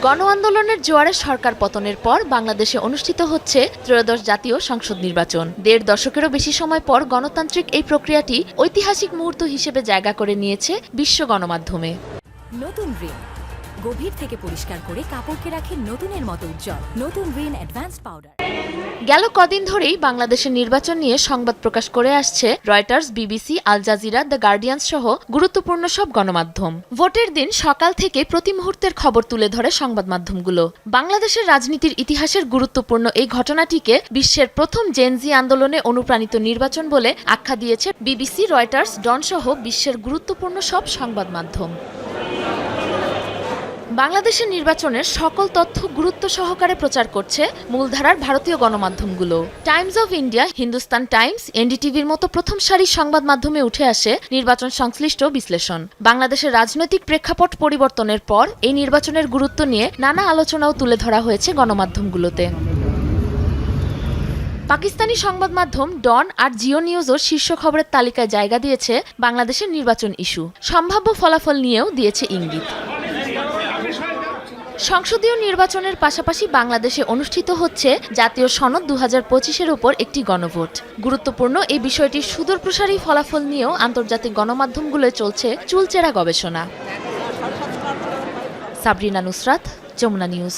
গণ আন্দোলনের জোয়ারে সরকার পতনের পর বাংলাদেশে অনুষ্ঠিত হচ্ছে ত্রয়োদশ জাতীয় সংসদ নির্বাচন। ১.৫ দশকেরও বেশি সময় পর গণতান্ত্রিক এই প্রক্রিয়াটি ঐতিহাসিক মুহূর্ত হিসেবে জায়গা করে নিয়েছে বিশ্ব গণমাধ্যমে। নতুন রিন গভীর থেকে পরিষ্কার করে কাপড়কে রাখে নতুনের মতো উজ্জ্বল। নতুন রিন অ্যাডভান্স পাউডার। গেল কদিন ধরেই বাংলাদেশের নির্বাচন নিয়ে সংবাদ প্রকাশ করে আসছে Reuters, BBC, Al Jazeera, the Guardian সহ গুরুত্বপূর্ণ সব গণমাধ্যম। ভোটের দিন সকাল থেকে প্রতি মুহূর্তের খবর তুলে ধরে সংবাদ মাধ্যমগুলো। বাংলাদেশের রাজনীতির ইতিহাসের গুরুত্বপূর্ণ এই ঘটনাটিকে বিশ্বের প্রথম জেনজি আন্দোলনে অনুপ্রাণিত নির্বাচন বলে আখ্যা দিয়েছে বিবিসি, রয়টার্স, ডন সহ বিশ্বের গুরুত্বপূর্ণ সব সংবাদ মাধ্যম। বাংলাদেশের নির্বাচনের সকল তথ্য গুরুত্ব সহকারে প্রচার করছে মূলধারার ভারতীয় গণমাধ্যমগুলো। Times of India, Hindustan Times, এনডিটিভির মতো প্রথম সারির সংবাদ মাধ্যমে উঠে আসে নির্বাচন সংশ্লিষ্ট বিশ্লেষণ। বাংলাদেশের রাজনৈতিক প্রেক্ষাপট পরিবর্তনের পর এই নির্বাচনের গুরুত্ব নিয়ে নানা আলোচনাও তুলে ধরা হয়েছে গণমাধ্যমগুলোতে। পাকিস্তানি সংবাদ মাধ্যম ডন আর জিও নিউজও শীর্ষ খবরের তালিকায় জায়গা দিয়েছে বাংলাদেশের নির্বাচন ইস্যু। সম্ভাব্য ফলাফল নিয়েও দিয়েছে ইঙ্গিত। সংসদীয় নির্বাচনের পাশাপাশি বাংলাদেশে অনুষ্ঠিত হচ্ছে জাতীয় সনদ 2025-এর উপর একটি গণভোট। গুরুত্বপূর্ণ এই বিষয়টির সুদূরপ্রসারী ফলাফল নিয়েও আন্তর্জাতিক গণমাধ্যমগুলোয় চলছে চুলচেরা গবেষণা। সাবরিনা নুসরাত, যমুনা নিউজ।